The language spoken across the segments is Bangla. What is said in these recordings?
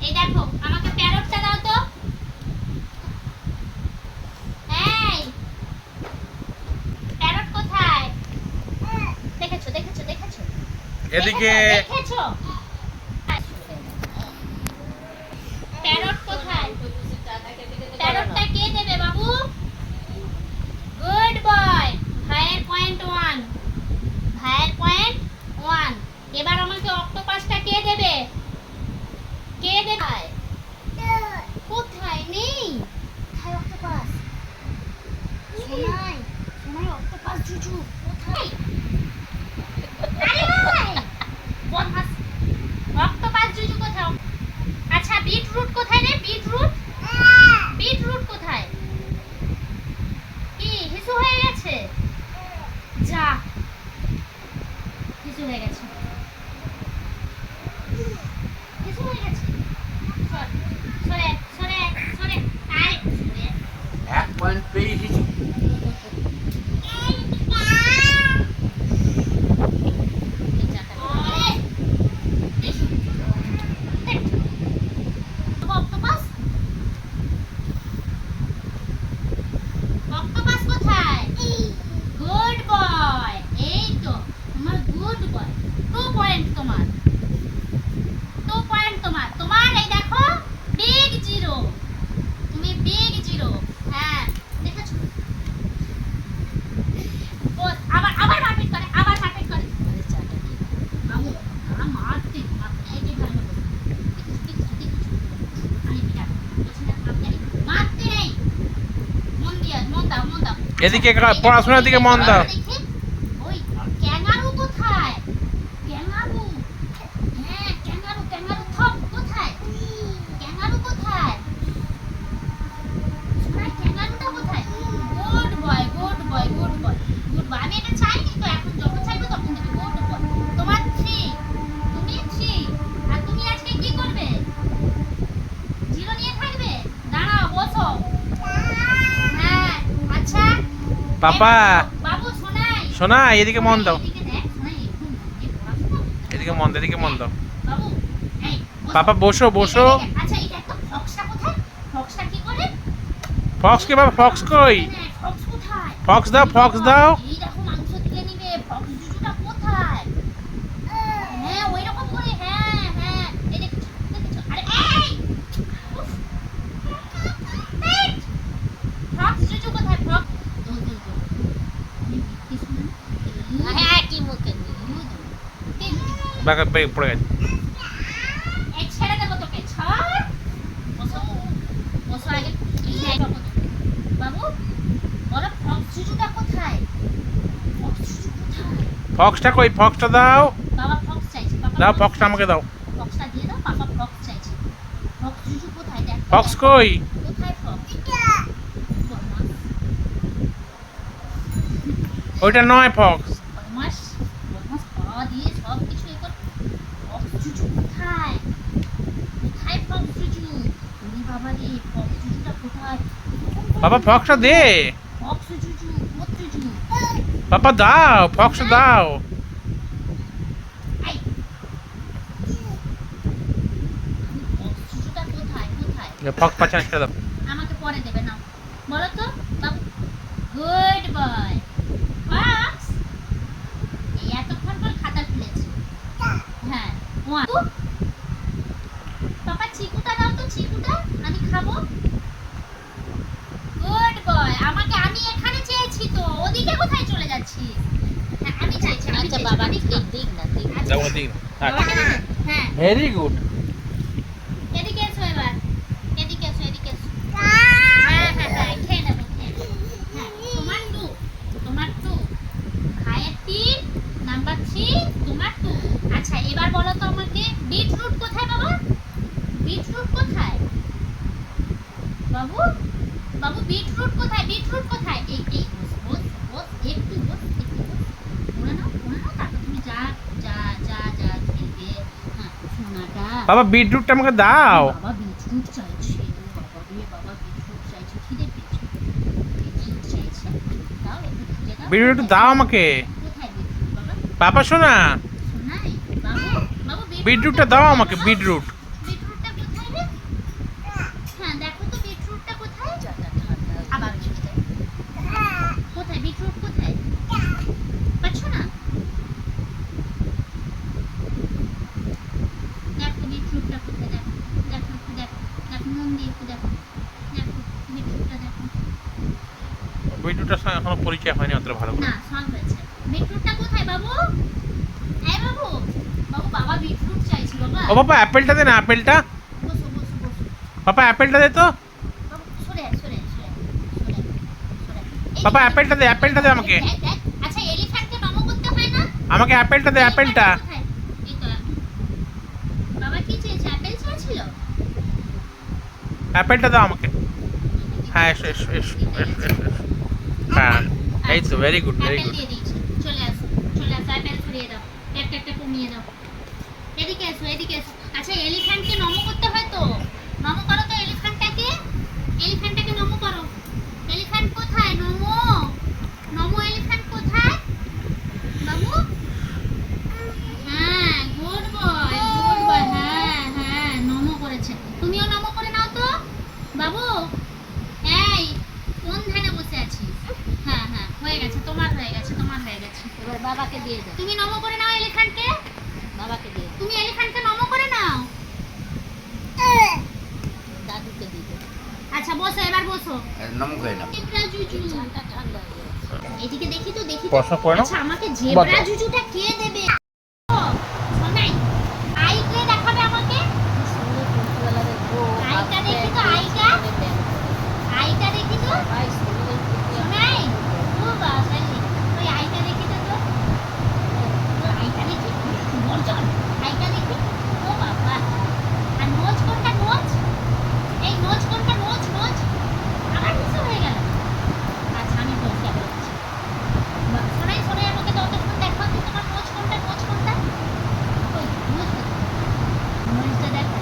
এই দেখো আমাকে প্যারটটা দাও তো। এই প্যারট কোথায়? দেখেছো দেখেছো দেখেছো এদিকে দেখেছো? প্যারট কোথায়? প্যারটটা কে দেবে বাবু? Good boy. ভাইয়ের পয়েন্ট 1, ভাইয়ের পয়েন্ট 1। এবার আমাকে অক্টোপাসটা কে দেবে? কে দেবে? কোথায়? নেই। কোথায় অক্টোপাস? সোনাই, সোনাই অক্টোপাস জুজু কোথায়? আরে ভাই বদমাস, অক্টোপাস জুজু কোথায়? আচ্ছা বিটরুট কোথায় রে? বিটরুট, বিটরুট কোথায়? কি হিসু হয়ে গেছে? যা হিসু হয়ে গেছে, হিসু হয়ে গেছে। সর সরে সরে সরে আয় সরে। 1 পয়েন্ট পেয়ে গেছি। অক্টোপাস, অক্টোপাস কোথায়? গুড বয়, এই তো তোমার গুড বয়। 2 পয়েন্ট তোমার, 2 পয়েন্ট তোমার। তোমার এই দেখো বিগ জিরো, তুমি বিগ জিরো। হ্যাঁ দেখেছো? ও আবার আবার মারপিট করে, আবার মারপিট করে। আরে চাটা কি বাবু? মারতে এই যে ভালো বল। দেখেছো দেখেছো? আমি বিরাট বলছি না আপনি মারতে নেই। মন দিয়া মন দাও মন দাও। এদিকে পড়াশোনার দিকে মন দাও। ওই ক্যাঙ্গারু কোথায়? ক্যাঙ্গারু, হ্যাঁ ক্যাঙ্গারু, ক্যাঙ্গারু থপ কোথায়? ক্যাঙ্গারু কোথায়? সোনাই ক্যাঙ্গারুটা কোথায়? Good boy good boy good boy good boy. আমি এটা চাইনি তো, এখন যখন চাইবো তখন দেবে। Good boy. তোমার 3, তুমি 3। আর তুমি আজকে কি করবে? জিরো নিয়ে থাকবে? দাঁড়াও বসো। হ্যাঁ আচ্ছা পাপা বাবু সোনাই, সোনা এদিকে মন দাও, এদিকে দেখ সোনাই একটু মন দিয়ে পড়াশোনা করতে এদিকে মন দাও, এদিকে মন দাও। বাবু এই পাপা বসো বসো। আচ্ছা এটা একটা ফক্সটা কোথায়? ফক্সটা কি করে? ফক্স কে বাবা? ফক্স কই? ফক্স কোথায়? ফক্স দাও, ফক্স দাও। এই দেখো মাংস তুলে নিবে। ফক্স জুজুটা কোথায়? হ্যাঁ ওই রকম করে, হ্যাঁ হ্যাঁ এই দেখেছো দেখেছো? আরে এই উফ, এই! ফক্স জুজু কোথায়? ফক্স দোল দোল দোল আমি কিছু না। হ্যাঁ কি মুখে বাবা পড়ে গেছে। এই ছেড়ে দেবো তোকে, ছাড়। বসো বসো আগে। এই দেখো বাবু বলো ফক্স জুজুটা কোথায়? ফক্স জুজু কোথায়? ফক্সটা কই? ফক্সটা দাও, বাবা ফক্স চাইছে। বাবা দাও ফক্সটা আমাকে দাও। ফক্সটা দিয়ে দাও। বাবা ফক্স চাইছে। ফক্স জুজু কোথায়? দেখ ফক্স কই? কোথায় ফক্স? বদমাস ওইটা নয় ফক্স। বদমাস বদমাস খাওয়া দিয়ে সব কিছু এ কর। ফক্স জুজু কোথায়? কোথায় ফক্স জুজু? ওরে বাবা রে ফক্স জুজুটা কোথায়? বাবা ফক্সটা দে। ফক্স জুজু কোথ জুজু? বাবা দাও ফক্সটা দাও। এই ফক্স জুজুটা কোথায়? কোথায়? ফক্স পাচ্ছে না সেটা দাও। আমাকে পরে দেবে না। বলো তো বাবু। Good boy. ফক্স এই এতক্ষণ পর খাতা খুলেছে। হ্যাঁ ওয়ান। পাপা চিকুটা দাও তো, চিকুটা আমি খাবো। Good boy. আমাকে, আমি এখানে চেয়েছি তো, ওদিকে কোথায় চলে যাচ্ছি? হ্যাঁ আমি চাইছি। আচ্ছা বাবা দিক দিক না দিক। দাও দিন। হ্যাঁ ভেরি গুড। এদিকে এসো এবার। এদিকে এসো এদিকে এসো। হ্যাঁ হ্যাঁ হ্যাঁ খেয়ে নেবো খেয়ে নেবো। হ্যাঁ তোমার 2, তোমার 2। ভাইয়ের 3, নাম্বার 3 তোমার 2। আচ্ছা এবার বলো তো আমাকে বিটরুট কোথায় বাবা? বিটরুট কোথায়? বাবু বাবু বিটরুট কোথায়? বিটরুট কোথায়? এই এই বস বস বস একটু বস একটু বস। পড়ে নাও তারপর তুমি যা যা যা যা খেলবে। হ্যাঁ সোনাটা। বাবা বিটরুটটা আমাকে দাও। বাবা বিটরুট চাইছে। বাবা রে বাবা বিটরুট চাইছে। খিদে পেয়েছে। বিটরুট চাইছে। দাও একটু খিদে দাও। বিটরুট একটু দাও আমাকে। কোথায় বিটরুট বাবা? পাপা শোনা, সোনাই বাবু বাবু বিটরুটটা দাও আমাকে। বিটরুট বিটরুটটা কোথায় রে? বিটরুটটার সঙ্গে এখনো পরিচয় হয়নি অতটা ভালো করে। না সং হয়েছে। বিটরুটটা কোথায় বাবু? এই বাবু, বাবু বাবা বিটরুট চাইছি বাবা। ও বাবা অ্যাপেলটা দে না, অ্যাপেলটা। বসো বসো বসো। বাবা অ্যাপেলটা দে তো। বাবু সরে আয়, সরে আয়, সরে আয়, সরে আয়, সরে আয়। এই বাবা যে, অ্যাপেলটা দে, অ্যাপেলটা দে আমাকে। দেখ, দেখ। আচ্ছা এলিফ্যান্টকে নমো করতে হয় না? আমাকে অ্যাপেলটা দে, অ্যাপেলটা। কোথায়? এই তো। বাবা কি চেয়েছে? অ্যাপেল চেয়েছিল? অ্যাপেলটা দাও আমাকে। হ্যাঁ এসো এসো এসো এসো এসো এসো। হ্যাঁ এই তো, very good very Apple good. দিয়ে দিয়েছি। চলে আসো, চলে আসো, অ্যাপেল ছড়িয়ে দাও। একটা কমিয়ে দাও। এদিকে এসো, এদিকে এসো। আচ্ছা এলিফ্যান্টকে নমো করতে হয় তো? নমো করো তো এলিফ্যান্টটাকে। এলিফ্যান্টটাকে নমো করো। এলিফ্যান্ট কোথায়? নমো। নমো এলিফ্যান্ট কোথায়? বাবু? হ্যাঁ, গুড বয়, গুড বয়। হ্যাঁ, হ্যাঁ, নমো করেছে। তুমিও নমো করে নাও তো। বাবু, এই কোন ধ্যানে বসে আছিস? হ্যাঁ, হ্যাঁ, হয়ে গেছে, তোমার হয়ে গেছে, তোমার হয়ে গেছে। এবার বাবাকে দিয়ে দাও, তুমি নমো করে নাও এলিফ্যান্টকে। বাবাকে দিয়ে দাও, তুমি এলিফ্যান্টকে নমো করে নাও। দাদুকে দিয়ে দাও। আচ্ছা বসো, এবার বসো। নমক হয়ে নাও। জেব্রা জুজু। ঠান্ডা ঠান্ডা হয়ে গেছে। এদিকে দেখি তো, দেখি তো। বসো, করে নাও। আচ্ছা আমাকে জেব্রা বসো। জুজুটা কে দেবে? ও, শোনাই। আইকে দেখাবে আমাকে। কি সুন্দর ফুলতলা দেখো, আইটা দেখি তো, আইটা। আইটা দেখি তো। ভাই সুন্দর শোনাই। ও বাবা, ওই আইটা দেখি তো তোর। তোর আইটা দেখি। বলজন। আইটা দেখি। ও বাবা। আর নোজ কোনটা নোজ? এই নোজ কোনটা নোজ নোজ? আমার কিছু হয়ে গেল। আচ্ছা আমি বলছি আবার বলছি। শোনাই শোনাই আমাকে যতক্ষণ দেখাও তো তোমার নোজ কোনটা নোজ কোনটা? ওই নোজ কোনটা? নোজটা দেখো।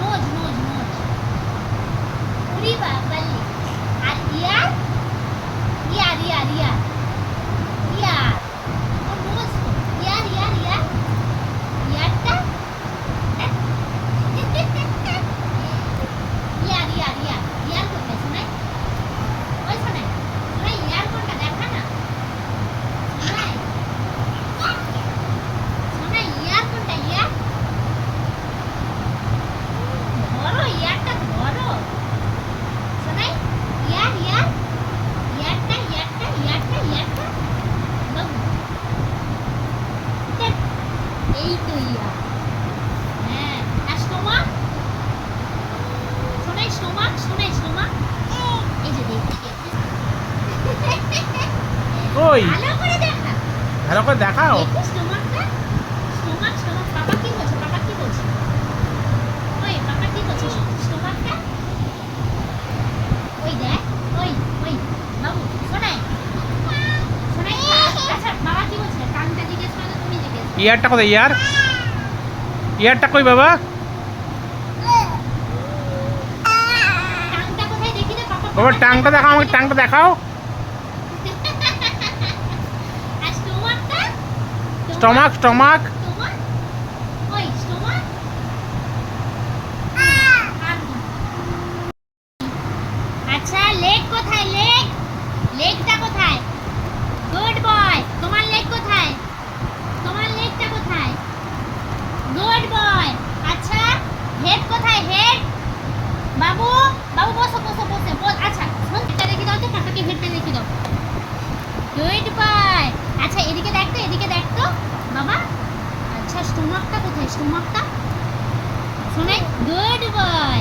Nose nose nose. উরি বাবালি। আর ear? Ear ear ear. Ear. ও নোজ তো। ইয়ার ইয়ার ইয়ার। ইয়ারটা? ইয়ার ইয়ার ইয়ার। ইয়ার কোথায় শোনাই? ওই শোনাই। শোনাই ইয়ার কোনটা দেখা না? শোনাই। শোনাই ইয়ার কোনটা ইয়ার? ধরো ইয়ারটা ধরো। শোনাই ইয়ার ইয়ার। ইয়ারটা ইয়ারটা ইয়ারটা ইয়ারটা। বাবু। দেখ, এই তো ইয়ার। হ্যাঁ, আর স্টোমাক? শোনাই স্টোমাক, শোনাই স্টোমাক। এই যে দেখি দেখি। ওই ভালো করে দেখা। ভালো করে দেখাও। দেখি স্টোমাকটা। Stomach stomach. পাপা কি বলছে? পাপা কি বলছে? ওই পাপা কি বলছে? স্টোমাকটা। ওই দেখ। ওই ওই বাবু শোনাই। শোনাই। আচ্ছা বাবা কি বলছে? কানটা জিজ্ঞেস করো, তুমি জিজ্ঞেস করো। ইয়ারটা কোথায়? ইয়ার, ইয়ারটা কই বাবা? টাংটা কোথায় দেখি তো পাপা। বাবা টাংটা দেখাও আমাকে, টাংটা দেখাও। আর স্টোমাকটা? Stomach stomach. স্টোমাক? ওই স্টোমাক? আর কি? আচ্ছা লেগ কোথায়? লেগ? লেগটা কোথায়? Good boy. তোমার লেগ কোথায়? তোমার লেগটা কোথায়? Good boy. আচ্ছা হেড কোথায়? হেড? বাবু, বাবু বসো বসো বসে বস। আচ্ছা শোন, এটা দেখি দাও তো, পাপাকে হেডটা দেখি দাও। Good boy. আচ্ছা এদিকে দেখ তো, এদিকে দেখ তো বাবা। আচ্ছা স্টোমাকটা কোথায়? স্টোমাকটা? শোনাই। Good boy.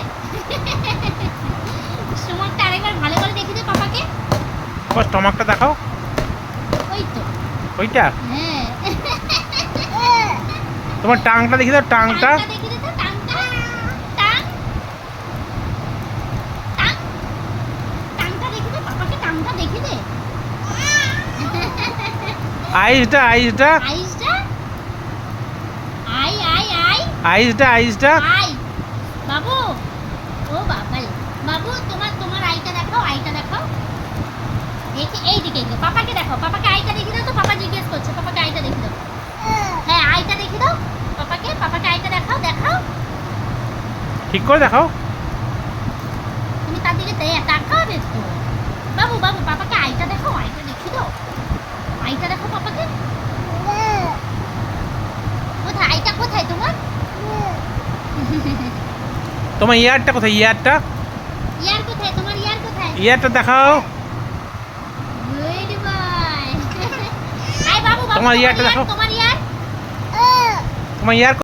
স্টোমাকটা আরেকবার ভালো করে দেখি দে পাপাকে। ও স্টমাকটা দেখাও। ওই তো। ওইটা। হ্যাঁ। তোমার টাংটা দেখি দাও, টাংটা। টাংটা দেখি দে তো, টাংটা। টাং। টাং। টাংটা দেখি দে, পাপাকে টাংটা দেখি দে। আইসটা আইসটা আইসটা? Eye eye eye. আইসটা আইসটা। আই। বাবু। ও বাবা। বাবু তোমার তোমার আইটা দেখাও, আইটা দেখাও। দেখি এইদিকে এইদিকে। পাপাকে দেখাও, পাপাকে আইটা দেখি দাও তো, পাপা জিজ্ঞেস করছে। পাপাকে আইটা দেখি দাও। হ্যাঁ আইটা দেখি দাও পাপাকে, পাপাকে আইটা দেখাও, দেখাও। ঠিক করে দেখাও। তুমি তার দিকে তাকাবে তো। বাবু বাবু পাপাকে আইটা দেখাও, আইটা দেখি দাও। আইটা দেখো পাপাকে। কোথায় আইটা? কোথায় তোমার? তোমার ইয়ারটা কোথায়? ইয়ারটা, ইয়ার কোথায়? তোমার ইয়ার কোথায়? ইয়ারটা দেখাও। গুড তোমার ইয়ারটা দেখো। তোমার ইয়ার তোমার ইয়ার